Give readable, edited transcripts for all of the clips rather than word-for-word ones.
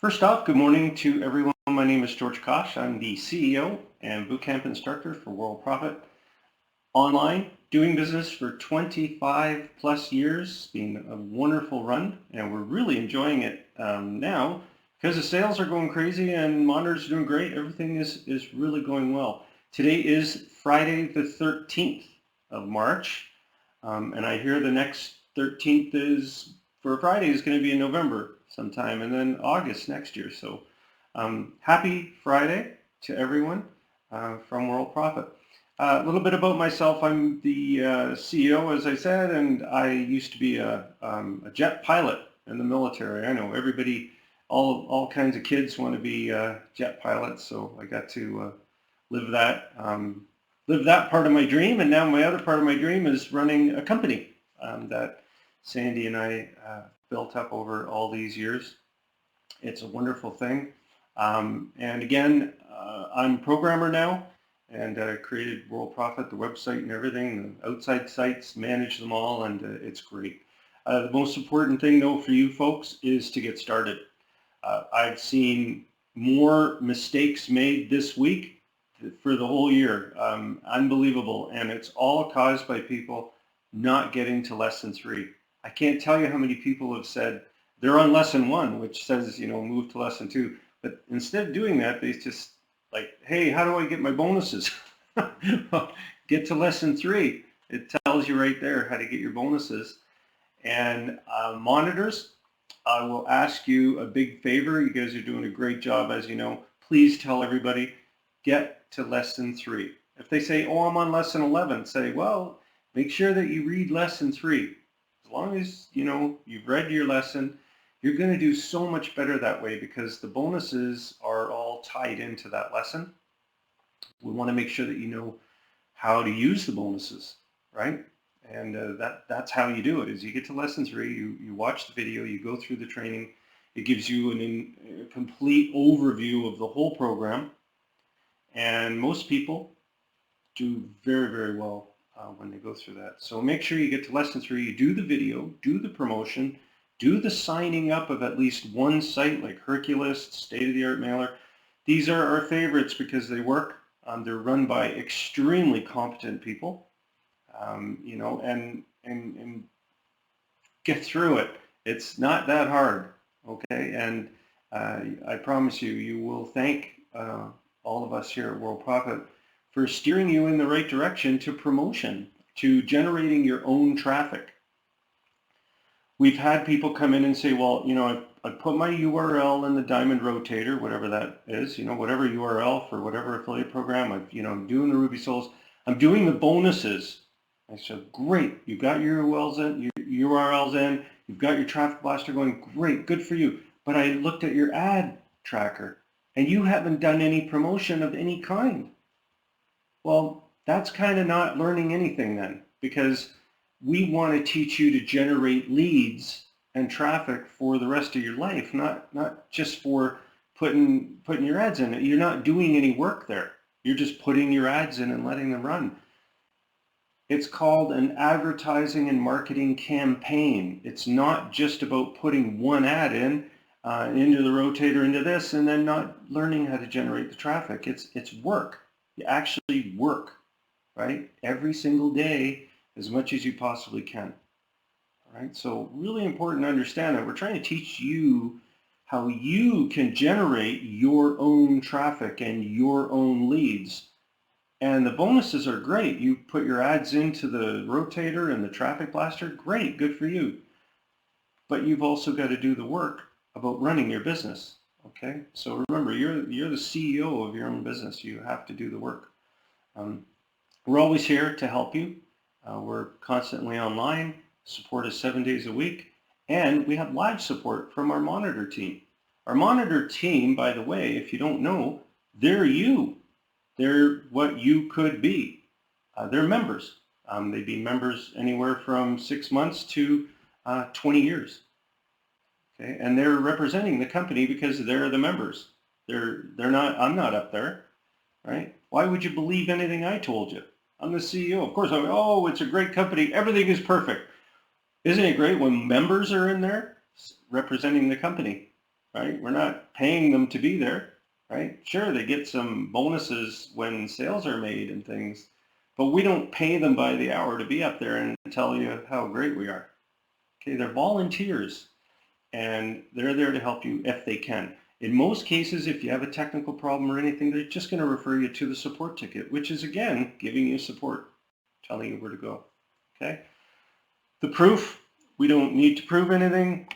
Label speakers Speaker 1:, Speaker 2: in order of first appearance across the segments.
Speaker 1: First off, good morning to everyone. My name is George Kosch. I'm the CEO and bootcamp instructor for Worldprofit. Online, doing business for 25 plus years, been a wonderful run, and we're really enjoying it now because the sales are going crazy and monitors are doing great. Everything is really going well. Today is Friday the 13th of March, and I hear the next 13th is for Friday is going to be in November sometime, and then August next year. So happy Friday to everyone from Worldprofit. A little bit about myself. I'm the CEO, as I said, and I used to be a jet pilot in the military. I know everybody, all kinds of kids want to be jet pilots, so I got to live that part of my dream. And now my other part of my dream is running a company that Sandy and I built up over all these years. It's a wonderful thing. And again, I'm a programmer now, and created Worldprofit, the website and everything, the outside sites, manage them all, and it's great. The most important thing though for you folks is to get started. I've seen more mistakes made this week for the whole year. Unbelievable, and it's all caused by people not getting to lesson 3. I can't tell you how many people have said they're on lesson 1, which says, move to lesson 2. But instead of doing that, they just like, hey, how do I get my bonuses? Well, get to lesson 3. It tells you right there how to get your bonuses. And monitors, I will ask you a big favor. You guys are doing a great job, as you know. Please tell everybody, get to lesson 3. If they say, oh, I'm on lesson 11, say, well, make sure that you read lesson 3. As long as, you've read your lesson, you're going to do so much better that way because the bonuses are all tied into that lesson. We want to make sure that you know how to use the bonuses, right? And that's how you do it, is you get to lesson 3, you watch the video, you go through the training. It gives you a complete overview of the whole program. And most people do very, very well when they go through that. So make sure you get to lesson 3, you do the video, do the promotion, do the signing up of at least one site like Hercules, state-of-the-art mailer. These are our favorites because they work. They're run by extremely competent people, and get through it. It's not that hard, okay? And I promise you, you will thank all of us here at Worldprofit for steering you in the right direction to promotion, to generating your own traffic. We've had people come in and say, well, I put my URL in the diamond rotator, whatever that is, whatever URL for whatever affiliate program. I'm doing the Ruby Souls. I'm doing the bonuses. I said, great, you've got your URLs in, you've got your traffic blaster going, great, good for you. But I looked at your ad tracker and you haven't done any promotion of any kind. Well, that's kind of not learning anything then, because we want to teach you to generate leads and traffic for the rest of your life, not just for putting your ads in. You're not doing any work there. You're just putting your ads in and letting them run. It's called an advertising and marketing campaign. It's not just about putting one ad in into the rotator, into this, and then not learning how to generate the traffic. It's work. You actually work, right? Every single day, as much as you possibly can. All right, so really important to understand that we're trying to teach you how you can generate your own traffic and your own leads. And the bonuses are great. You put your ads into the rotator and the traffic blaster, great, good for you. But you've also got to do the work about running your business, okay? So remember, you're the CEO of your own business. You have to do the work. We're always here to help you. We're constantly online. Support is 7 days a week. And we have live support from our monitor team. Our monitor team, by the way, if you don't know, they're you. They're what you could be. They're members. They'd be members anywhere from 6 months to 20 years. Okay? And they're representing the company because they're the members. They're not, I'm not up there, right? Why would you believe anything I told you? I'm the CEO. Of course, oh, it's a great company. Everything is perfect. Isn't it great when members are in there representing the company? right? We're not paying them to be there, right? Sure, they get some bonuses when sales are made and things, but we don't pay them by the hour to be up there and tell you how great we are. Okay, they're volunteers and they're there to help you if they can. In most cases, if you have a technical problem or anything, they're just going to refer you to the support ticket, which is again giving you support, telling you where to go. Okay. The proof, we don't need to prove anything.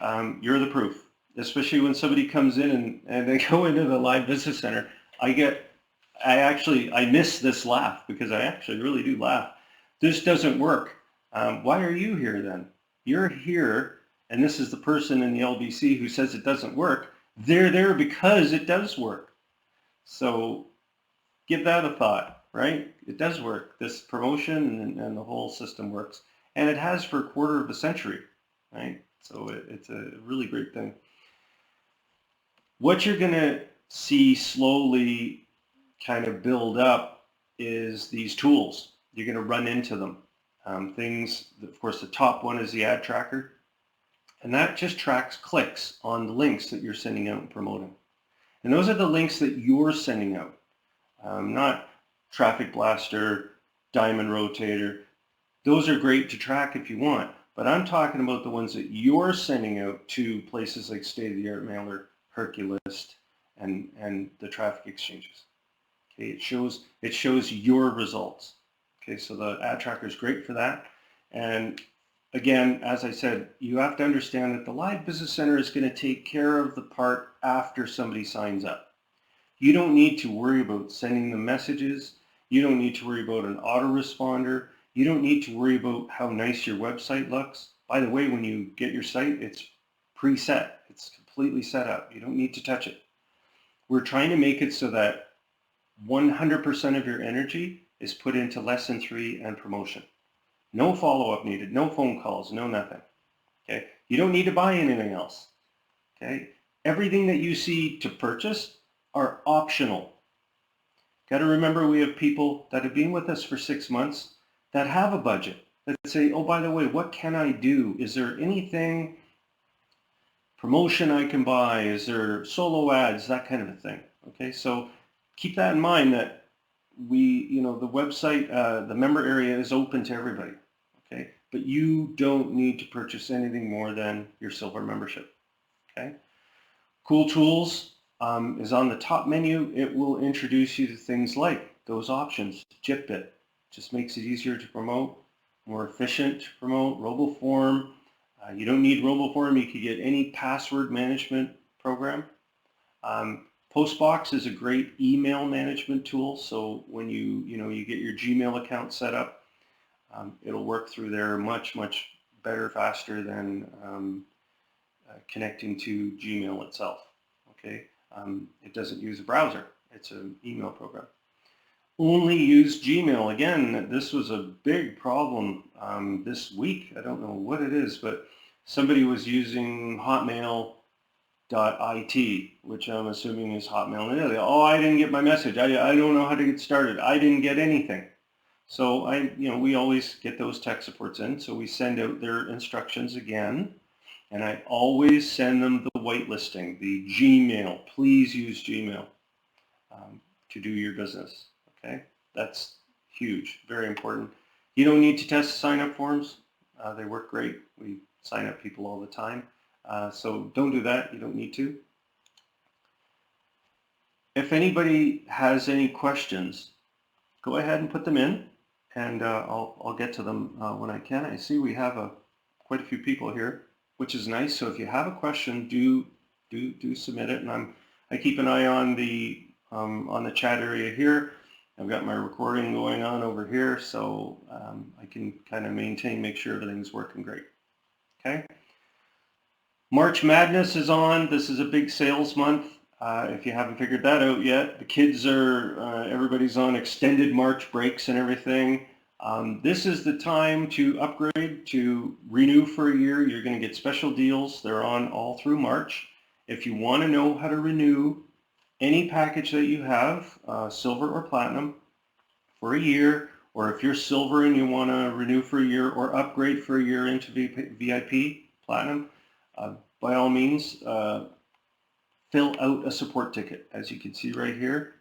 Speaker 1: You're the proof, especially when somebody comes in and they go into the live business center. I miss this laugh because I actually really do laugh. This doesn't work. Why are you here then? You're here, and this is the person in the LBC who says it doesn't work. They're there because it does work. So give that a thought, right? It does work. This promotion and the whole system works. And it has for a quarter of a century, right? So it's a really great thing. What you're going to see slowly kind of build up is these tools. You're going to run into them. Things, of course, the top one is the ad tracker. And that just tracks clicks on the links that you're sending out and promoting. And those are the links that you're sending out, not Traffic Blaster, Diamond Rotator. Those are great to track if you want, but I'm talking about the ones that you're sending out to places like State of the Art Mailer, Herculist, and the traffic exchanges. Okay, it shows your results. Okay, so the ad tracker is great for that. And again, as I said, you have to understand that the Live Business Center is going to take care of the part after somebody signs up. You don't need to worry about sending them messages. You don't need to worry about an autoresponder. You don't need to worry about how nice your website looks. By the way, when you get your site, it's preset. It's completely set up. You don't need to touch it. We're trying to make it so that 100% of your energy is put into lesson 3 and promotion. No follow-up needed, no phone calls, no nothing. Okay? You don't need to buy anything else. Okay? Everything that you see to purchase are optional. Got to remember, we have people that have been with us for 6 months that have a budget, that say, oh, by the way, what can I do? Is there anything, promotion I can buy? Is there solo ads, that kind of a thing? Okay, so keep that in mind that the website, the member area is open to everybody, okay? But you don't need to purchase anything more than your silver membership, okay? Cool Tools is on the top menu. It will introduce you to things like those options. JitBit just makes it easier to promote, more efficient to promote. RoboForm, you don't need RoboForm. You could get any password management program. Postbox is a great email management tool. So when you get your Gmail account set up, it'll work through there much better, faster than connecting to Gmail itself. Okay, it doesn't use a browser. It's an email program. Only use Gmail. Again, this was a big problem this week. I don't know what it is, but somebody was using Hotmail.it, which I'm assuming is Hotmail. And oh, I didn't get my message. I don't know how to get started. I didn't get anything. So we always get those tech supports in. So we send out their instructions again. And I always send them the whitelisting, the Gmail. Please use Gmail to do your business. Okay, that's huge, very important. You don't need to test sign-up forms. They work great. We sign up people all the time. So don't do that. You don't need to. If anybody has any questions, go ahead and put them in, and I'll get to them when I can. I see we have quite a few people here, which is nice. So if you have a question, do submit it, and I keep an eye on the chat area here. I've got my recording going on over here, so I can kind of make sure everything's working great. Okay. March Madness is on. This is a big sales month. If you haven't figured that out yet, the kids everybody's on extended March breaks and everything. This is the time to upgrade, to renew for a year. You're going to get special deals. They're on all through March. If you want to know how to renew any package that you have, silver or platinum, for a year, or if you're silver and you want to renew for a year or upgrade for a year into VIP, platinum, by all means, fill out a support ticket. As you can see right here,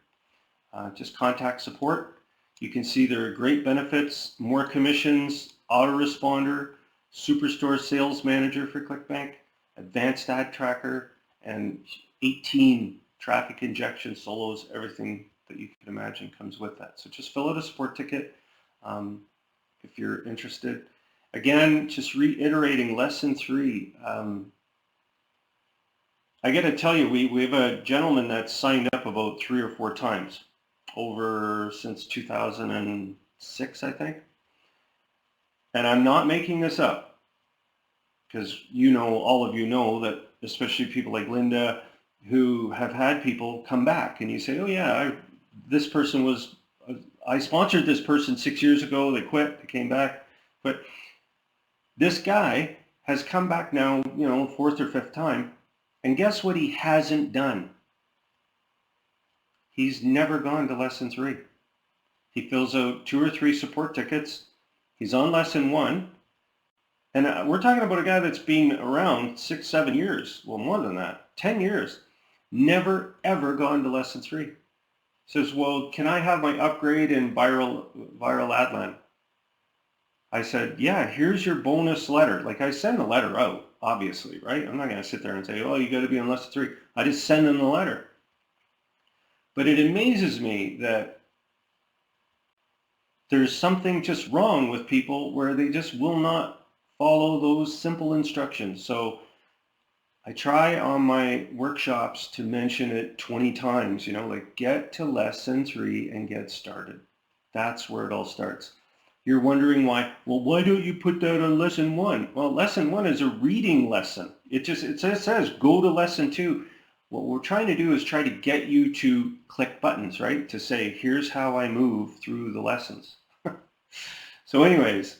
Speaker 1: just contact support. You can see there are great benefits, more commissions, autoresponder, Superstore Sales Manager for ClickBank, advanced ad tracker, and 18 traffic injection solos. Everything that you can imagine comes with that. So just fill out a support ticket if you're interested. Again, just reiterating lesson 3. I got to tell you, we have a gentleman that's signed up about 3 or 4 times over since 2006, I think. And I'm not making this up, because all of you know that, especially people like Linda, who have had people come back and you say, oh yeah, I sponsored this person 6 years ago, they quit, they came back. But this guy has come back now, 4th or 5th time, and guess what he hasn't done? He's never gone to lesson 3. He fills out 2 or 3 support tickets. He's on lesson 1. And we're talking about a guy that's been around 6, 7 years. Well, more than that, 10 years. Never, ever gone to lesson 3. Says, well, can I have my upgrade in viral Adland? I said, yeah, here's your bonus letter. Like, I send the letter out, obviously, right? I'm not going to sit there and say, oh, you got to be on lesson 3. I just send them the letter. But it amazes me that there's something just wrong with people where they just will not follow those simple instructions. So I try on my workshops to mention it 20 times, like get to lesson 3 and get started. That's where it all starts. You're wondering why, well, why don't you put that on lesson 1? Well, lesson 1 is a reading lesson. It says go to lesson 2. What we're trying to do is try to get you to click buttons, right? To say, here's how I move through the lessons. So anyways,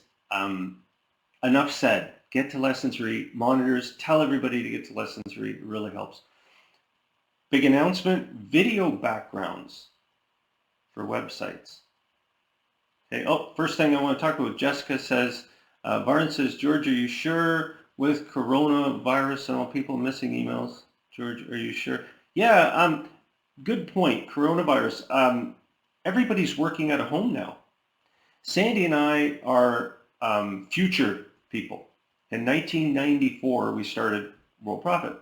Speaker 1: enough said. Get to lesson 3. Monitors, tell everybody to get to lesson 3. It really helps. Big announcement, video backgrounds for websites. Okay. Oh, first thing I want to talk about, Jessica says, Varn says, George, are you sure with coronavirus and all people missing emails? George, are you sure? Yeah, good point. Coronavirus. Everybody's working at home now. Sandy and I are future people. In 1994, we started Worldprofit,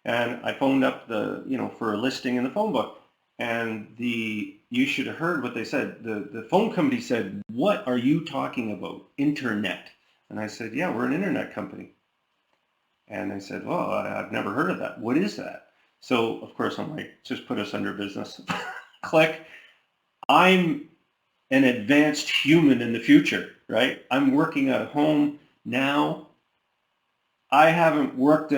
Speaker 1: and I phoned up for a listing in the phone book, and you should have heard what they said. The phone company said, "What are you talking about? Internet?" And I said, "Yeah, we're an internet company." And they said, well, I've never heard of that. What is that? So, of course, I'm like, just put us under business. Click. I'm an advanced human in the future, right? I'm working at home now. I haven't worked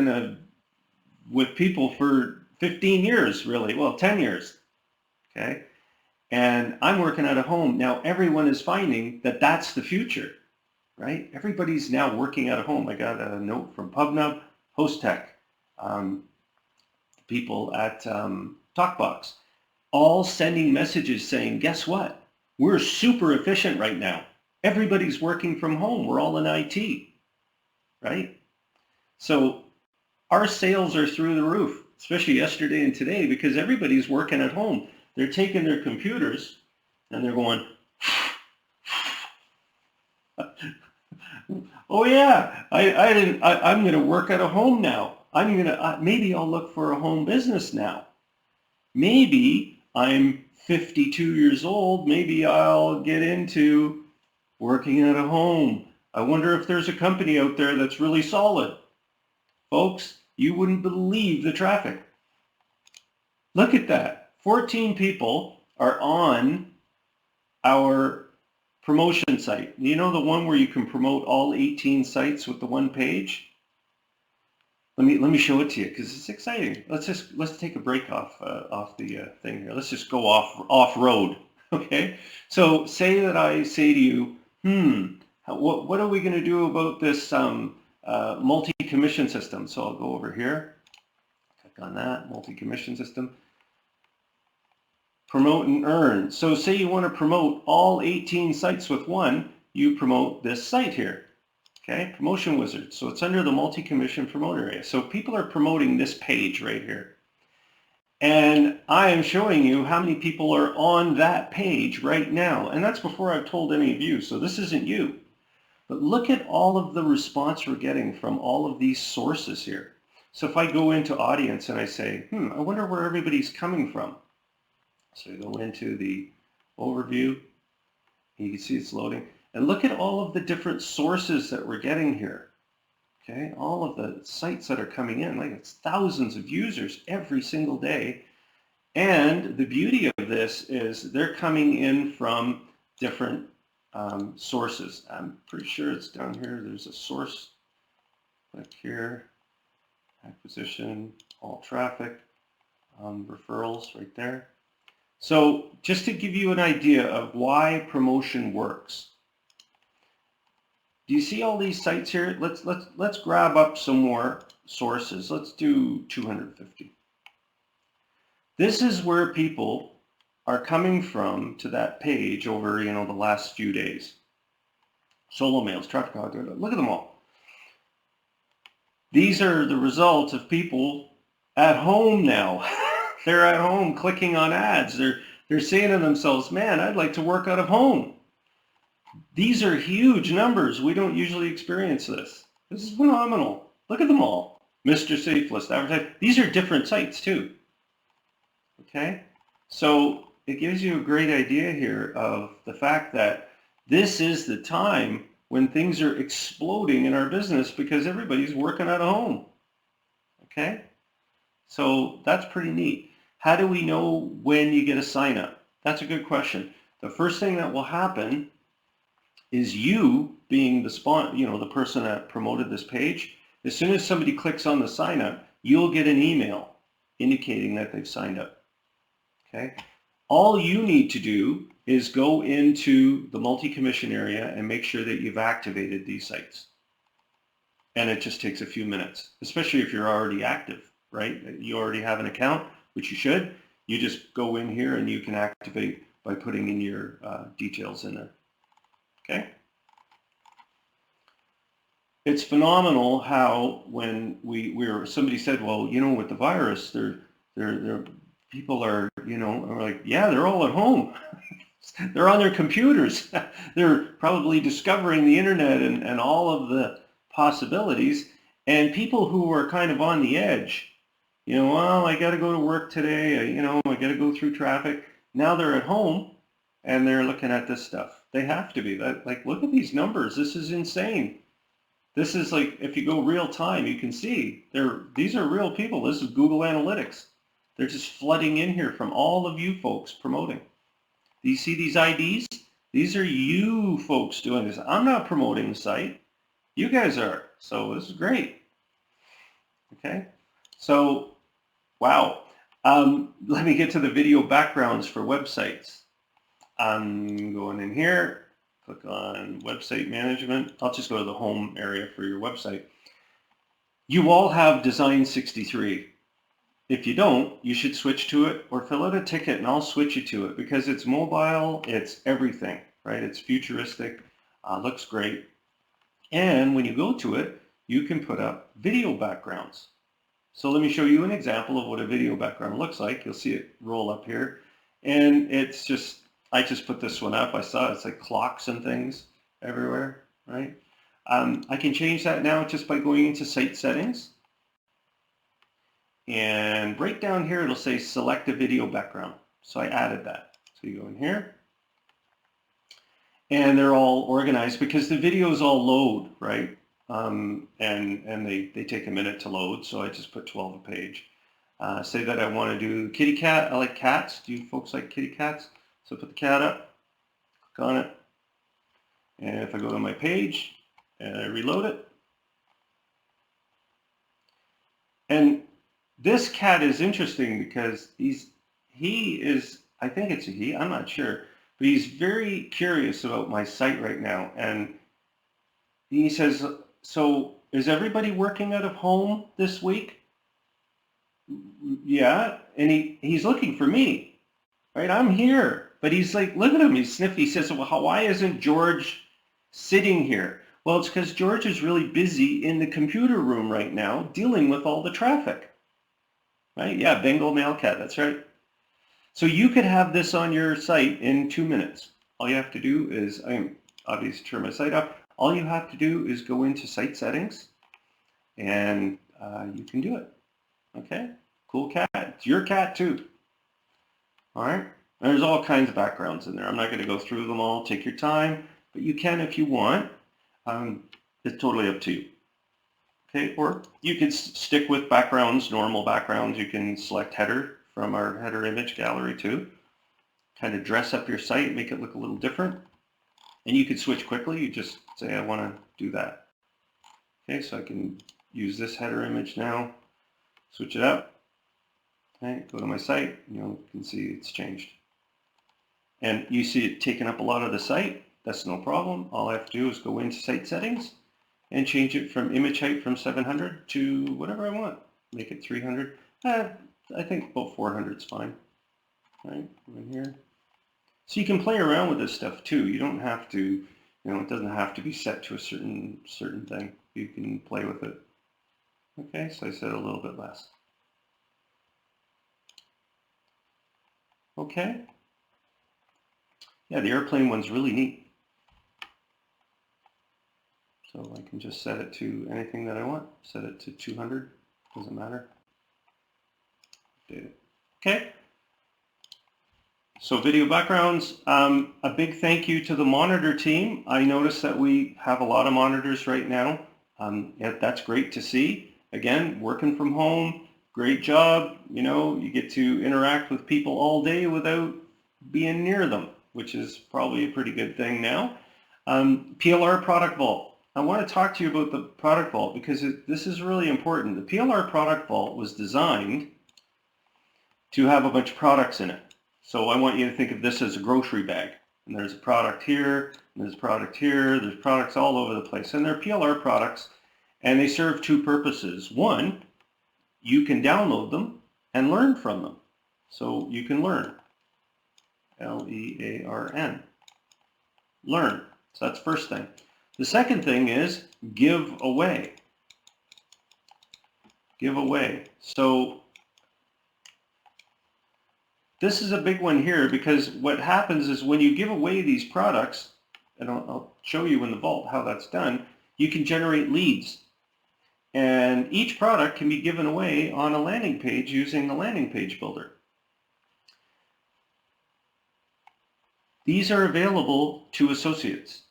Speaker 1: with people for 15 years, really. Well, 10 years, okay? And I'm working at home. Now, everyone is finding that that's the future. Right? Everybody's now working at home. I got a note from PubNub, HostTech, people at TalkBox, all sending messages saying, guess what? We're super efficient right now. Everybody's working from home. We're all in IT, right? So our sales are through the roof, especially yesterday and today, because everybody's working at home. They're taking their computers and they're going, oh yeah, I'm going to work at a home now. Maybe I'll look for a home business now. Maybe I'm 52 years old. Maybe I'll get into working at a home. I wonder if there's a company out there that's really solid. Folks, you wouldn't believe the traffic. Look at that. 14 people are on our promotion site. You know the one where you can promote all 18 sites with the one page? Let me show it to you because it's exciting. Let's take a break off the thing here. Let's just go off road. Okay. So say that I say to you, what are we going to do about this multi-commission system? So I'll go over here, click on that multi-commission system. Promote and earn. So say you want to promote all 18 sites with one, you promote this site here. Okay, Promotion Wizard. So it's under the multi-commission promote area. So people are promoting this page right here. And I am showing you how many people are on that page right now. And that's before I've told any of you. So this isn't you. But look at all of the response we're getting from all of these sources here. So if I go into audience and I say, I wonder where everybody's coming from. So I go into the overview. You can see it's loading. And look at all of the different sources that we're getting here. Okay, all of the sites that are coming in, like it's thousands of users every single day. And the beauty of this is they're coming in from different sources. I'm pretty sure it's down here. There's a source, click here, acquisition, all traffic, referrals right there. So just to give you an idea of why promotion works. Do you see all these sites here? Let's grab up some more sources. Let's do 250. This is where people are coming from to that page over, the last few days. Solo males, traffic, look at them all. These are the results of people at home now. They're at home clicking on ads. They're saying to themselves, man, I'd like to work out of home. These are huge numbers. We don't usually experience this. This is phenomenal. Look at them all. Mr. Safe List, advertise. These are different sites too. Okay? So it gives you a great idea here of the fact that this is the time when things are exploding in our business because everybody's working at home. Okay? So that's pretty neat. How do we know when you get a sign up? That's a good question. The first thing that will happen is you being the person that promoted this page. As soon as somebody clicks on the sign up, you'll get an email indicating that they've signed up. Okay? All you need to do is go into the multi-commission area and make sure that you've activated these sites. And it just takes a few minutes, especially if you're already active, right? You already have an account, which you should. You just go in here and you can activate by putting in your details in there. Okay? It's phenomenal how when somebody said, well, with the virus, people are, are like, yeah, they're all at home. They're on their computers. They're probably discovering the internet and all of the possibilities. And people who are kind of on the edge, well, I got to go to work today. I got to go through traffic. Now they're at home and they're looking at this stuff. They have to be. Like, look at these numbers. This is insane. This is like, if you go real time, you can see these are real people. This is Google Analytics. They're just flooding in here from all of you folks promoting. Do you see these IDs? These are you folks doing this. I'm not promoting the site. You guys are. So this is great. Okay. So, wow. Let me get to the video backgrounds for websites. I'm going in here, click on website management. I'll just go to the home area for your website. You all have Design 63. If you don't, you should switch to it or fill out a ticket and I'll switch you to it because it's mobile, it's everything, right? It's futuristic, looks great. And when you go to it, you can put up video backgrounds. So let me show you an example of what a video background looks like. You'll see it roll up here. And it's just, I just put this one up. I saw it's like clocks and things everywhere, right? I can change that now just by going into site settings. And right down here, it'll say select a video background. So I added that. So you go in here. And they're all organized because the videos all load, right? And they take a minute to load. So I just put 12 a page. Say that I want to do kitty cat. I like cats. Do you folks like kitty cats? So put the cat up, click on it, and if I go to my page and I reload it, and this cat is interesting because he is, I think it's a he, I'm not sure, but he's very curious about my site right now, and he says, so is everybody working out of home this week? Yeah, and he's looking for me, right? I'm here. But he's like, look at him, he's sniffy. He says, well, why isn't George sitting here? Well, it's because George is really busy in the computer room right now dealing with all the traffic. right? Yeah, Bengal male cat, that's right. So you could have this on your site in 2 minutes. All you have to do is, I'm obviously turn my site up. All you have to do is go into site settings and you can do it. Okay, cool cat. It's your cat too. All right. And there's all kinds of backgrounds in there. I'm not going to go through them all. Take your time, but you can if you want. It's totally up to you. Okay, or you can stick with backgrounds, normal backgrounds. You can select header from our header image gallery too. Kind of dress up your site, make it look a little different. And you can switch quickly. You just say, I want to do that. Okay, so I can use this header image now, switch it up. Okay, go to my site, you can see it's changed. And you see it taking up a lot of the site. That's no problem. All I have to do is go into site settings and change it from image height from 700 to whatever I want. Make it 300. I think about 400 is fine. Right here. So you can play around with this stuff too. You don't have to, it doesn't have to be set to a certain thing. You can play with it. Okay, so I said a little bit less. Okay. Yeah, the airplane one's really neat. So I can just set it to anything that I want. Set it to 200, doesn't matter. Update it. Okay. So video backgrounds, a big thank you to the monitor team. I noticed that we have a lot of monitors right now. Yeah, that's great to see. Again, working from home, great job. You get to interact with people all day without being near them, which is probably a pretty good thing now. PLR product vault. I want to talk to you about the product vault because this is really important. The PLR product vault was designed to have a bunch of products in it. So I want you to think of this as a grocery bag. And there's a product here, and there's a product here, there's products all over the place. And they're PLR products, and they serve two purposes. One, you can download them and learn from them. So you can learn. L-E-A-R-N. Learn. So that's the first thing. The second thing is give away. Give away. So this is a big one here because what happens is when you give away these products, and I'll show you in the vault how that's done, you can generate leads. And each product can be given away on a landing page using the landing page builder. These are available to associates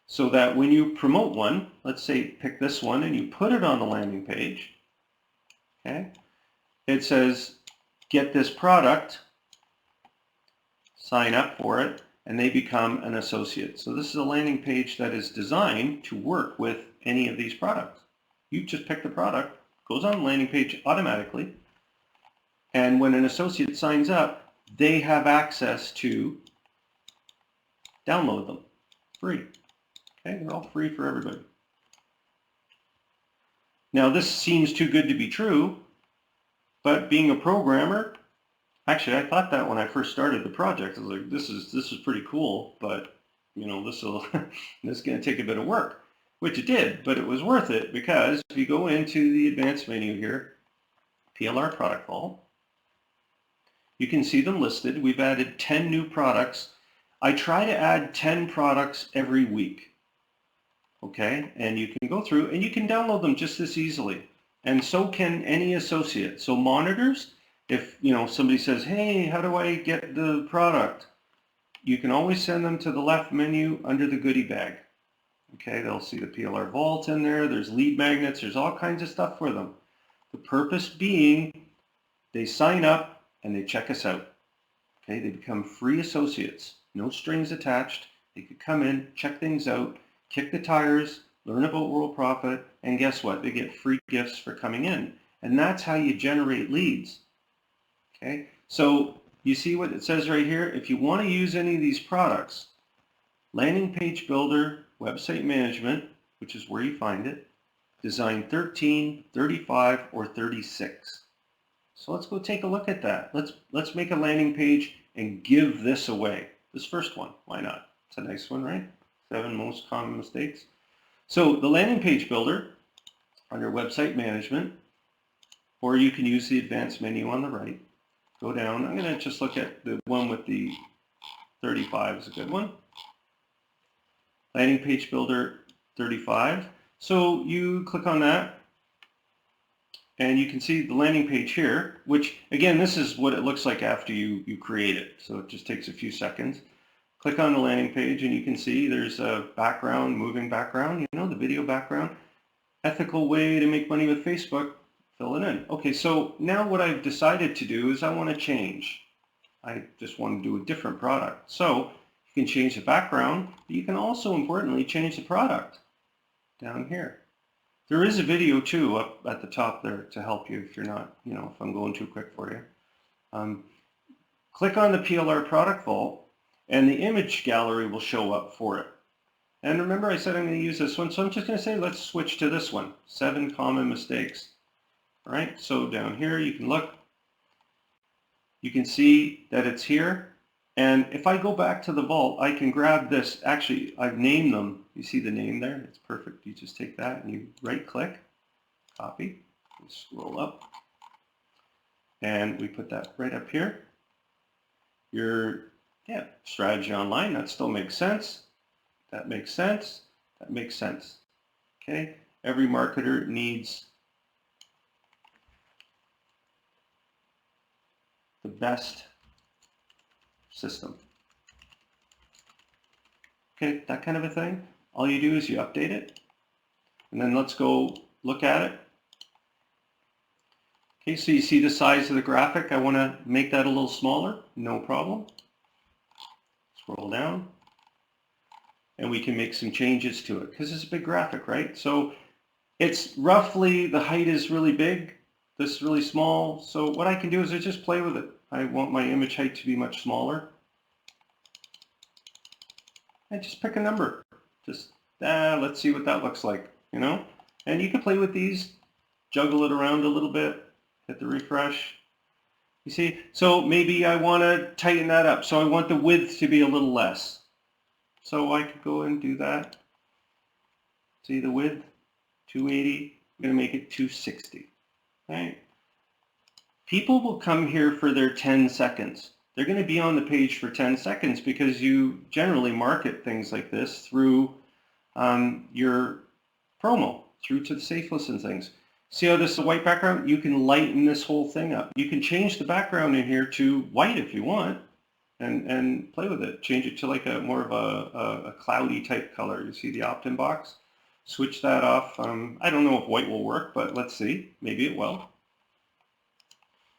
Speaker 1: so that when you promote one, let's say pick this one and you put it on the landing page, okay, it says get this product, sign up for it, and they become an associate. So this is a landing page that is designed to work with any of these products. You just pick the product, goes on the landing page automatically, and when an associate signs up, they have access to download them free. Okay, they're all free for everybody. Now this seems too good to be true, but being a programmer, actually I thought that when I first started the project, I was like, this is pretty cool, but this is going to take a bit of work, which it did, but it was worth it because if you go into the advanced menu here, PLR product vault, you can see them listed. We've added 10 new products. I try to add 10 products every week. Okay, and you can go through and you can download them just as easily. And so can any associate. So monitors, if somebody says, hey, how do I get the product? You can always send them to the left menu under the goodie bag. Okay, they'll see the PLR vault in there. There's lead magnets. There's all kinds of stuff for them. The purpose being they sign up and they check us out. Okay, they become free associates. No strings attached. They could come in, check things out, kick the tires, learn about Worldprofit, and guess what? They get free gifts for coming in. And that's how you generate leads. Okay, so you see what it says right here? If you want to use any of these products, landing page builder, website management, which is where you find it, design 13, 35, or 36. So let's go take a look at that. Let's make a landing page and give this away. This first one, why not? It's a nice one, right? 7 most common mistakes. So the landing page builder under website management, or you can use the advanced menu on the right. Go down. I'm going to just look at the one with the 35 is a good one. Landing page builder 35. So you click on that and you can see the landing page here, which again, this is what it looks like after you create it. So it just takes a few seconds. Click on the landing page and you can see there's a background, moving background, you know, the video background. Ethical way to make money with Facebook, fill it in. Okay, so now what I've decided to do is I want to change. I just want to do a different product. So you can change the background, but you can also importantly change the product down here. There is a video too up at the top there to help you if you're not, you know, if I'm going too quick for you. Click on the PLR product vault and the image gallery will show up for it. And remember I said I'm going to use this one, so I'm just going to say let's switch to this one, 7 common mistakes. All right, so down here you can look, you can see that it's here. And if I go back to the vault, I can grab this. Actually, I've named them. You see the name there? It's perfect. You just take that and you right click, copy, you scroll up, and we put that right up here. Your strategy online, that still makes sense. That makes sense. That makes sense. Okay, every marketer needs the best system. Okay, that kind of a thing. All you do is you update it, and then let's go look at it. Okay, so you see the size of the graphic. I want to make that a little smaller. No problem. Scroll down, and we can make some changes to it because it's a big graphic, right? So it's roughly, the height is really big, this is really small. So what I can do is I just play with it. I want my image height to be much smaller. And just pick a number. Just, let's see what that looks like, you know? And you can play with these, juggle it around a little bit, hit the refresh. You see, so maybe I want to tighten that up. So I want the width to be a little less. So I could go and do that. See the width, 280. I'm going to make it 260. Right? People will come here for their 10 seconds. They're going to be on the page for 10 seconds because you generally market things like this through your promo, through to the safe listen things. See how this is a white background? You can lighten this whole thing up. You can change the background in here to white if you want and play with it. Change it to like a more of a cloudy type color. You see the opt-in box? Switch that off. I don't know if white will work, but let's see. Maybe it will.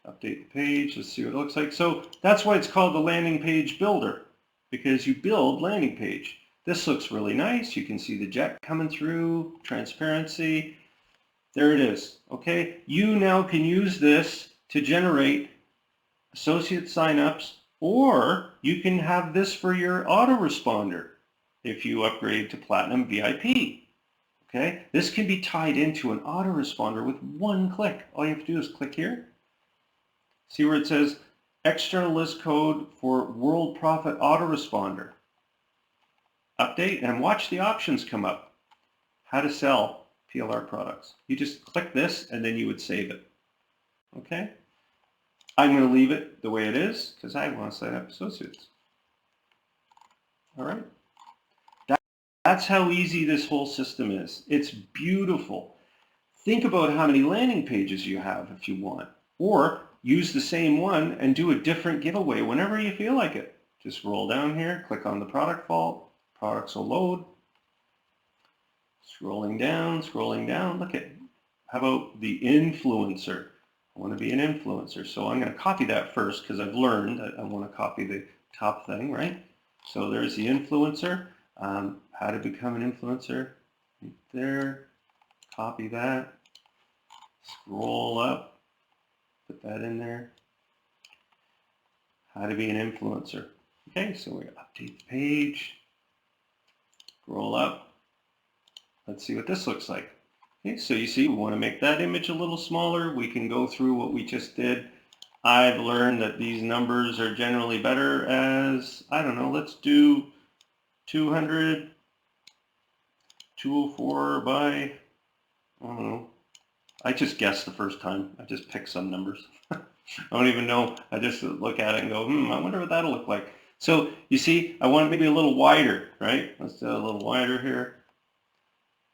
Speaker 1: Update the page. Let's see what it looks like. So that's why it's called the landing page builder, because you build landing page. This looks really nice. You can see the jet coming through, transparency. There it is. Okay. You now can use this to generate associate signups, or you can have this for your autoresponder if you upgrade to Platinum VIP. Okay. This can be tied into an autoresponder with one click. All you have to do is click here. See where it says external list code for Worldprofit autoresponder. Update and watch the options come up. How to sell PLR products. You just click this and then you would save it. Okay? I'm going to leave it the way it is because I want to sign up associates. All right? That's how easy this whole system is. It's beautiful. Think about how many landing pages you have if you want. Or use the same one and do a different giveaway whenever you feel like it. Just roll down here, click on the product vault, products will load. Scrolling down, look at, how about the influencer? I want to be an influencer, so I'm going to copy that first because I've learned that I want to copy the top thing, right? So there's the influencer, how to become an influencer, right there, copy that, scroll up, put that in there. How to be an influencer. Okay, so we're going to update the page. Scroll up. Let's see what this looks like. Okay, so you see we want to make that image a little smaller. We can go through what we just did. I've learned that these numbers are generally better as, I don't know, let's do 200, 204 by, I don't know, I just guessed the first time. I just picked some numbers. I don't even know. I just look at it and go, I wonder what that'll look like. So you see, I want it maybe a little wider, right? Let's do a little wider here.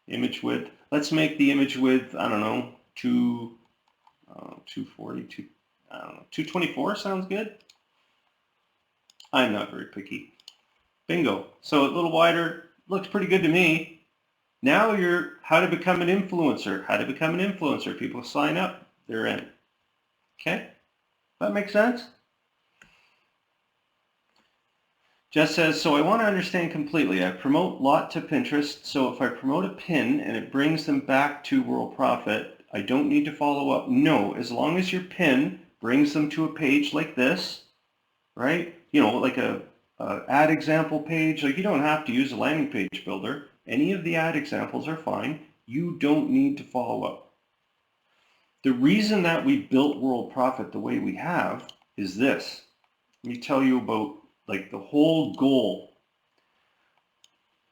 Speaker 1: Image width. Let's make the image width, I don't know, 240, I don't know, 224 sounds good. I'm not very picky. Bingo. So a little wider, looks pretty good to me. Now you're how to become an influencer. How to become an influencer. People sign up, they're in. Okay? That makes sense? Jess says, so I want to understand completely. I promote lot to Pinterest, so if I promote a pin and it brings them back to Worldprofit, I don't need to follow up. No, as long as your pin brings them to a page like this, right? You know, like a ad example page. Like you don't have to use a landing page builder. Any of the ad examples are fine. You don't need to follow up. The reason that we built Worldprofit the way we have is this. Let me tell you about like the whole goal.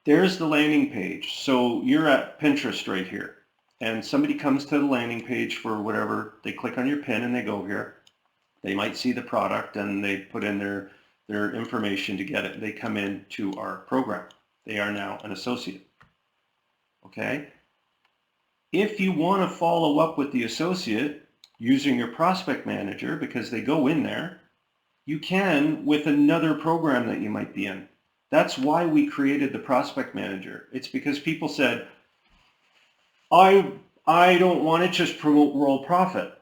Speaker 1: There's the landing page. So you're at Pinterest right here, and somebody comes to the landing page for whatever. They click on your pin and they go here. They might see the product and they put in their information to get it. They come into our program. They are now an associate. Okay? If you want to follow up with the associate using your prospect manager because they go in there, you can with another program that you might be in. That's why we created the prospect manager. It's because people said, I don't want to just promote Worldprofit.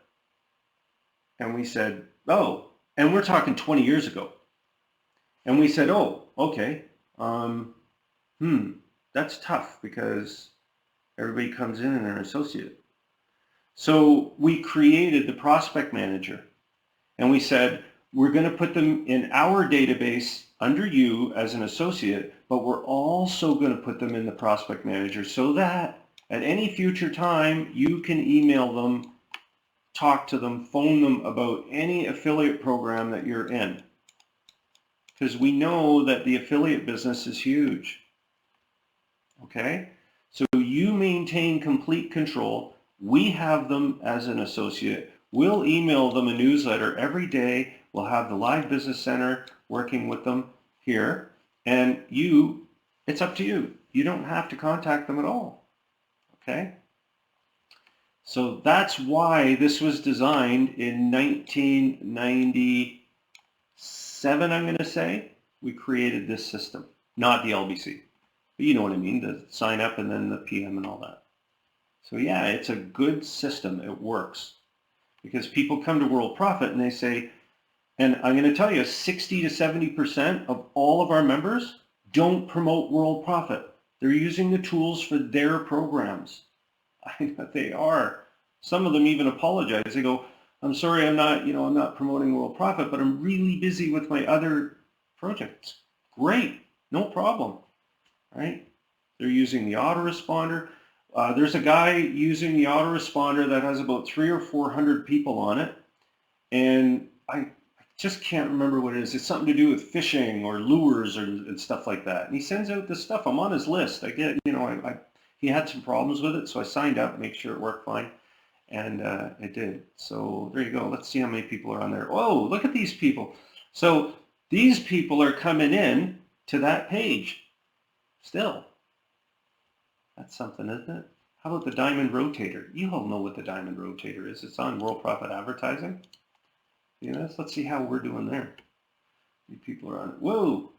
Speaker 1: And we said, oh, and we're talking 20 years ago. And we said, oh, okay, that's tough because everybody comes in and they're an associate. So we created the prospect manager and we said, we're going to put them in our database under you as an associate, but we're also going to put them in the prospect manager so that at any future time, you can email them, talk to them, phone them about any affiliate program that you're in. Because we know that the affiliate business is huge. Okay? So you maintain complete control. We have them as an associate. We'll email them a newsletter every day. We'll have the Live Business Center working with them here. And it's up to you. You don't have to contact them at all. Okay? So that's why this was designed in 1997, I'm going to say. We created this system, not the LBC. But you know what I mean, the sign up and then the PM and all that. So yeah, it's a good system. It works. Because people come to Worldprofit and they say, and I'm going to tell you, 60 to 70% of all of our members don't promote Worldprofit. They're using the tools for their programs. They are. Some of them even apologize. They go, I'm sorry, I'm not promoting Worldprofit, but I'm really busy with my other projects. Great, no problem, right? They're using the autoresponder. There's a guy using the autoresponder that has about 300 or 400 people on it, and I just can't remember what it is. It's something to do with fishing or lures and stuff like that. And he sends out this stuff. I'm on his list. I get, he had some problems with it, so I signed up, make sure it worked fine, and it did. So there you go. Let's see how many people are on there. Oh, look at these people. So these people are coming in to that page still. That's something, isn't it? How about the Diamond Rotator? You all know what the Diamond Rotator is. It's on Worldprofit Advertising. Yes, let's see how we're doing there. How many people are on it? Whoa,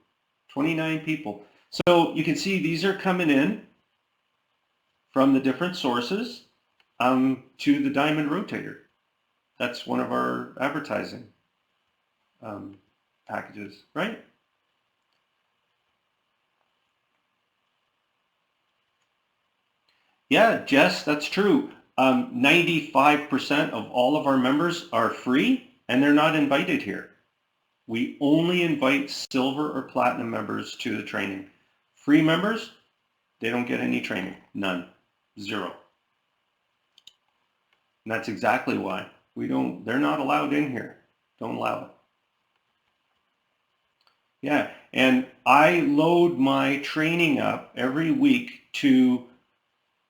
Speaker 1: 29 people. So you can see these are coming in from the different sources to the Diamond Rotator. That's one of our advertising packages, right? Yeah, Jess, that's true. 95% of all of our members are free and they're not invited here. We only invite silver or platinum members to the training. Free members, they don't get any training. None. Zero. And that's exactly why. They're not allowed in here. Don't allow it. Yeah, and I load my training up every week to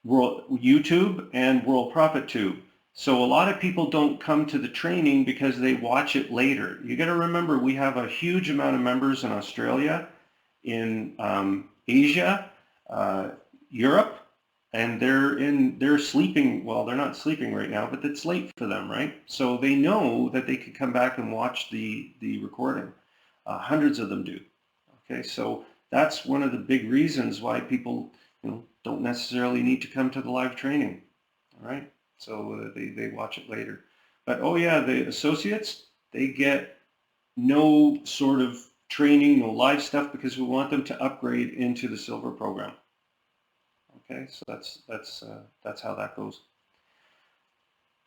Speaker 1: YouTube and Worldprofit Tube. So a lot of people don't come to the training because they watch it later. You got to remember, we have a huge amount of members in Australia, in Asia, Europe, and they're sleeping. Well, they're not sleeping right now, but it's late for them, right? So they know that they could come back and watch the recording. Hundreds of them do. Okay, so that's one of the big reasons why people, don't necessarily need to come to the live training. All right, so they watch it later. But oh yeah, the associates, they get no sort of training, no live stuff, because we want them to upgrade into the silver program. Okay, so that's how that goes.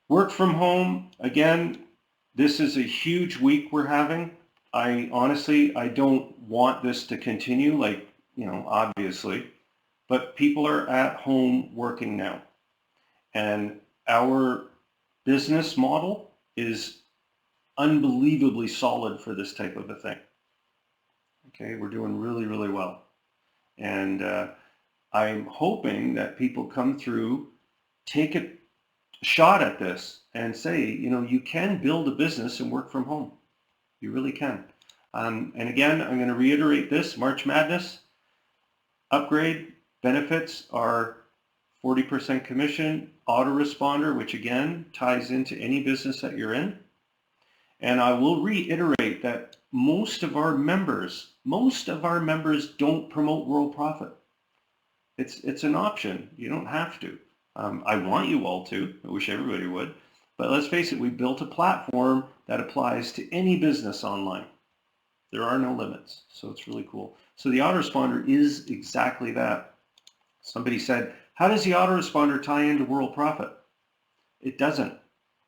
Speaker 1: Work from home, again, this is a huge week we're having. I honestly don't want this to continue, like, obviously, but people are at home working now. And our business model is unbelievably solid for this type of a thing. Okay, we're doing really, really well. And I'm hoping that people come through, take a shot at this and say, you can build a business and work from home. You really can. And again, I'm going to reiterate this, March Madness, upgrade benefits are 40% commission, autoresponder, which again ties into any business that you're in. And I will reiterate that most of our members don't promote Worldprofit. It's an option. You don't have to. I want you all to. I wish everybody would. But let's face it, we built a platform that applies to any business online. There are no limits. So it's really cool. So the autoresponder is exactly that. Somebody said, how does the autoresponder tie into Worldprofit? It doesn't.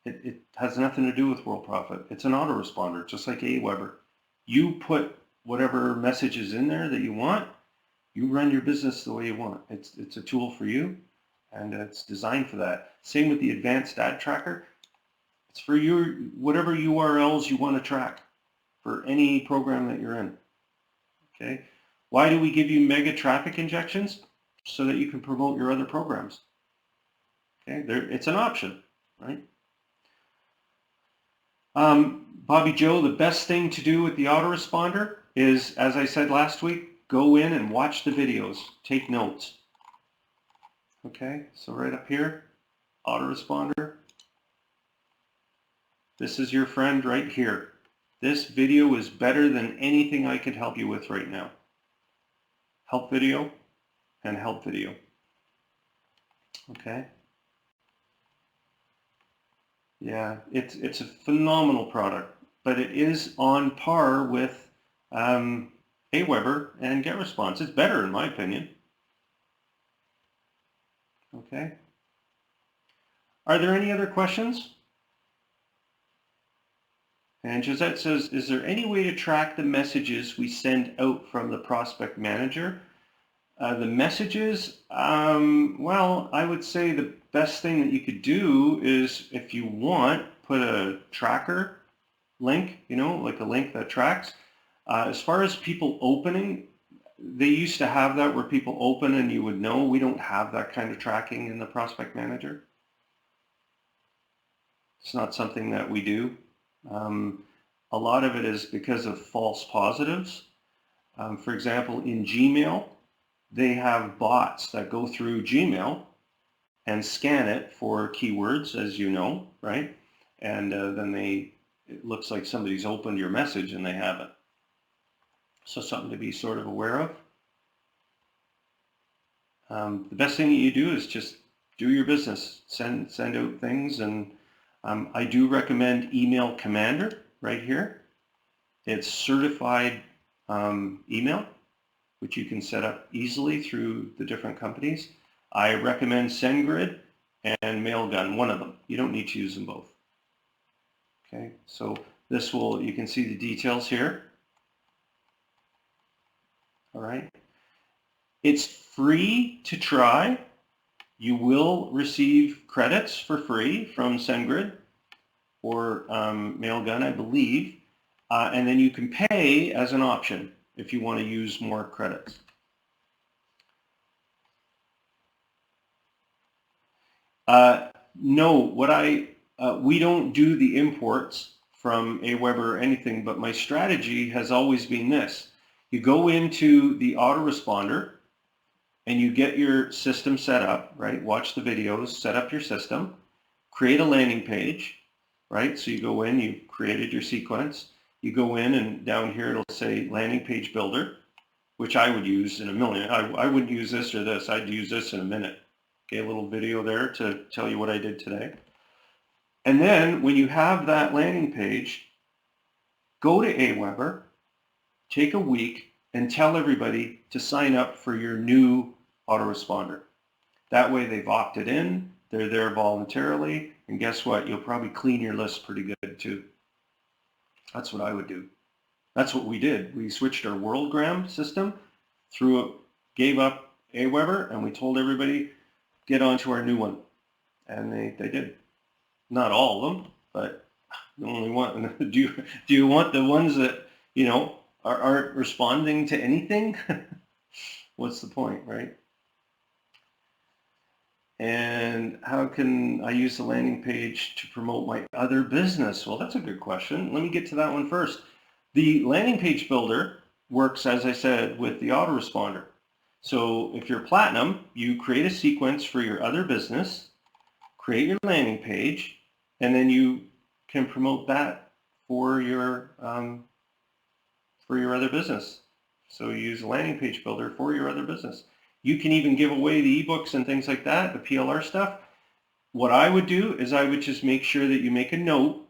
Speaker 1: It has nothing to do with Worldprofit. It's an autoresponder, just like Aweber. You put whatever messages in there that you want. You run your business the way you want. It's a tool for you, and it's designed for that. Same with the advanced ad tracker. It's for your whatever URLs you want to track for any program that you're in. Okay. Why do we give you mega traffic injections? So that you can promote your other programs. Okay. It's an option, right? Bobby Joe, the best thing to do with the autoresponder is, as I said last week, go in and watch the videos. Take notes. Okay, so right up here, autoresponder. This is your friend right here. This video is better than anything I could help you with right now. Help video and help video. Okay. Yeah, it's a phenomenal product, but it is on par with Aweber and GetResponse. It's better in my opinion. Okay. Are there any other questions? And Josette says, is there any way to track the messages we send out from the prospect manager? The messages, well, I would say the best thing that you could do is, if you want, put a tracker link, like a link that tracks. As far as people opening, they used to have that where people open and you would know. We don't have that kind of tracking in the prospect manager. It's not something that we do. A lot of it is because of false positives. For example, in Gmail, they have bots that go through Gmail and scan it for keywords, as you know, right? And then it looks like somebody's opened your message and they haven't. So something to be sort of aware of. The best thing that you do is just do your business, send out things, and I do recommend Email Commander right here. It's certified email, which you can set up easily through the different companies. I recommend SendGrid and Mailgun, one of them. You don't need to use them both. Okay, so you can see the details here. All right. It's free to try. You will receive credits for free from SendGrid or Mailgun, I believe. And then you can pay as an option if you want to use more credits. No, we don't do the imports from Aweber or anything, but my strategy has always been this. You go into the autoresponder and you get your system set up, right? Watch the videos, set up your system, create a landing page, right? So you go in, you've created your sequence. You go in and down here it'll say landing page builder, which I would use in a million. I wouldn't use this or this. I'd use this in a minute. Okay, a little video there to tell you what I did today. And then when you have that landing page, go to Aweber, take a week, and tell everybody to sign up for your new autoresponder. That way they've opted in, they're there voluntarily, and guess what? You'll probably clean your list pretty good too. That's what I would do. That's what we did. We switched our WorldProfit system, gave up Aweber, and we told everybody, get onto our new one. And they did. Not all of them, but the only one. Do you want the ones that, aren't responding to anything? What's the point, right? And how can I use the landing page to promote my other business? Well, that's a good question. Let me get to that one first. The landing page builder works, as I said, with the autoresponder. So if you're platinum, you create a sequence for your other business, create your landing page, and then you can promote that for your other business. So you use a landing page builder for your other business. You can even give away the ebooks and things like that, the PLR stuff. What I would do is I would just make sure that you make a note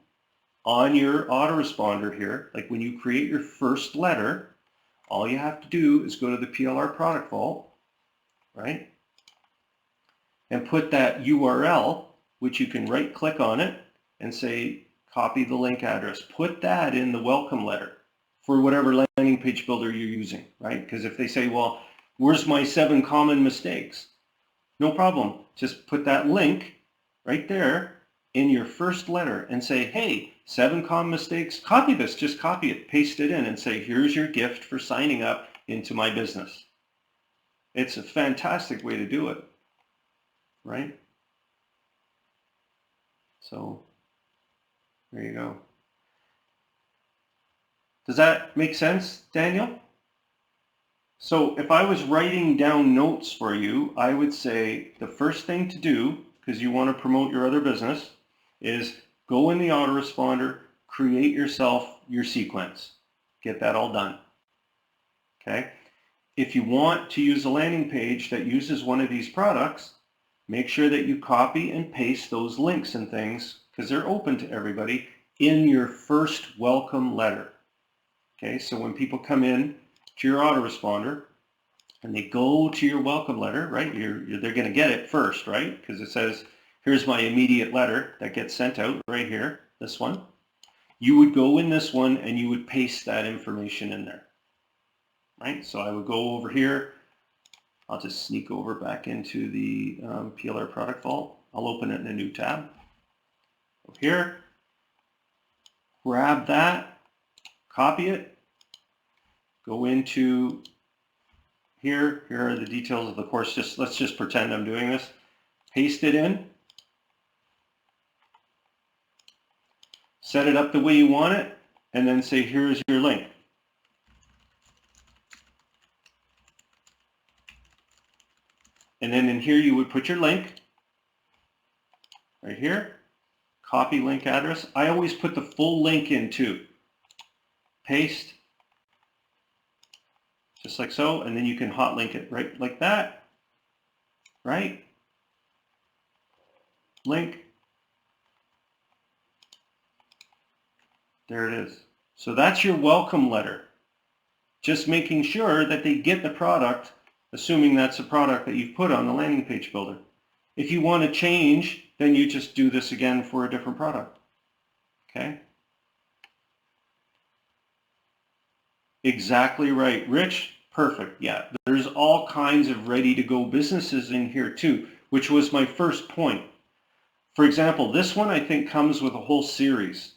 Speaker 1: on your autoresponder here. Like when you create your first letter, all you have to do is go to the PLR product vault, right? And put that URL, which you can right click on it and say, copy the link address. Put that in the welcome letter for whatever landing page builder you're using, right? Because if they say, well, where's my 7 common mistakes? No problem. Just put that link right there in your first letter and say, hey, 7 common mistakes. Copy this. Just copy it. Paste it in and say, here's your gift for signing up into my business. It's a fantastic way to do it, right? So there you go. Does that make sense, Daniel? So if I was writing down notes for you, I would say the first thing to do, because you want to promote your other business, is go in the autoresponder, create yourself your sequence. Get that all done. Okay? If you want to use a landing page that uses one of these products, make sure that you copy and paste those links and things, because they're open to everybody, in your first welcome letter. Okay, so when people come in to your autoresponder and they go to your welcome letter, right, they're going to get it first, right, because it says, here's my immediate letter that gets sent out right here, this one. You would go in this one and you would paste that information in there, right? So I would go over here. I'll just sneak over back into the PLR product vault. I'll open it in a new tab. Go here, grab that, copy it, go into here. Here are the details of the course. Let's just pretend I'm doing this. Paste it in. Set it up the way you want it, and then say, here's your link. And then in here you would put your link, right here, copy link address. I always put the full link in too. Paste, just like so, and then you can hot link it right like that, right? Link. There it is. So that's your welcome letter. Just making sure that they get the product, assuming that's a product that you've put on the landing page builder. If you want to change, then you just do this again for a different product. Okay? Exactly right. Rich, perfect. Yeah, there's all kinds of ready-to-go businesses in here too, which was my first point. For example, this one I think comes with a whole series.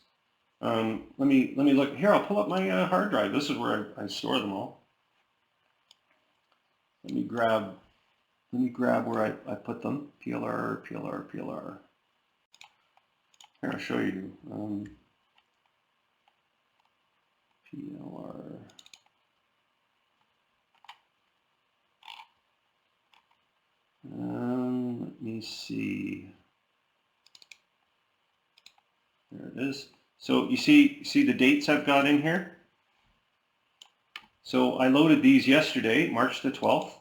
Speaker 1: Let me look here. I'll pull up my hard drive. This is where I store them all. Let me grab where I put them. PLR. Here, I'll show you. PLR. Let me see. There it is. So you see the dates I've got in here? So I loaded these yesterday, March the 12th.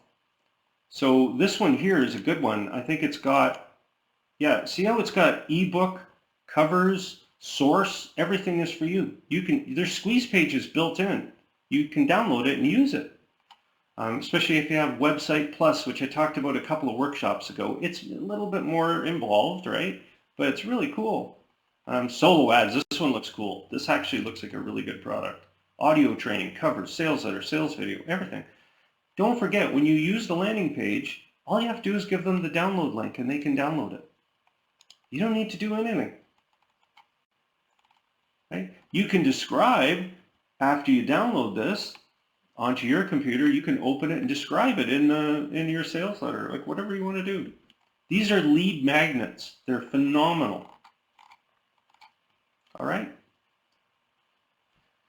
Speaker 1: So this one here is a good one. I think it's got, yeah, see how it's got ebook, covers, source, everything is for you. There's squeeze pages built in. You can download it and use it. Especially if you have Website Plus, which I talked about a couple of workshops ago. It's a little bit more involved, right? But it's really cool. Solo ads, this one looks cool. This actually looks like a really good product. Audio training, covers, sales letter, sales video, everything. Don't forget, when you use the landing page, all you have to do is give them the download link and they can download it. You don't need to do anything. Right? You can describe, after you download this onto your computer, you can open it and describe it in your sales letter, like whatever you want to do. These are lead magnets. They're phenomenal. All right.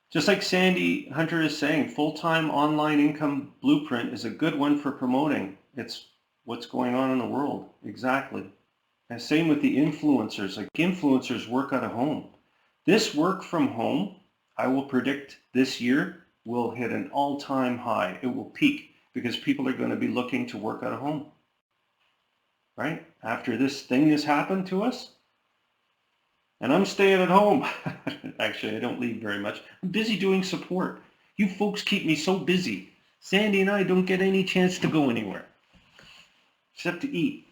Speaker 1: Just like Sandy Hunter is saying, full-time online income blueprint is a good one for promoting. It's what's going on in the world. Exactly. And same with the influencers. Like influencers work out of home. This work from home, I will predict this year will hit an all-time high. It will peak because people are going to be looking to work out of home. Right? After this thing has happened to us, and I'm staying at home. Actually, I don't leave very much. I'm busy doing support. You folks keep me so busy. Sandy and I don't get any chance to go anywhere, except to eat.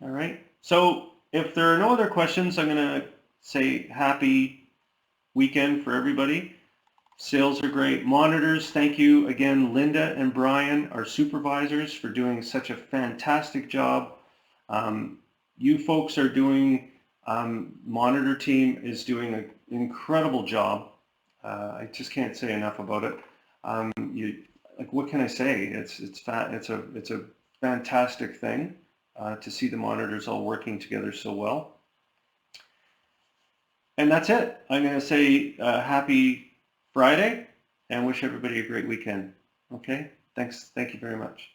Speaker 1: All right. So if there are no other questions, I'm going to say happy weekend for everybody. Sales are great. Monitors, thank you again, Linda and Brian, our supervisors, for doing such a fantastic job. You folks are doing, monitor team is doing an incredible job. I just can't say enough about it. Like, what can I say? It's a fantastic thing to see the monitors all working together so well. And that's it. I'm going to say happy Friday and wish everybody a great weekend. Okay? Thanks. Thank you very much.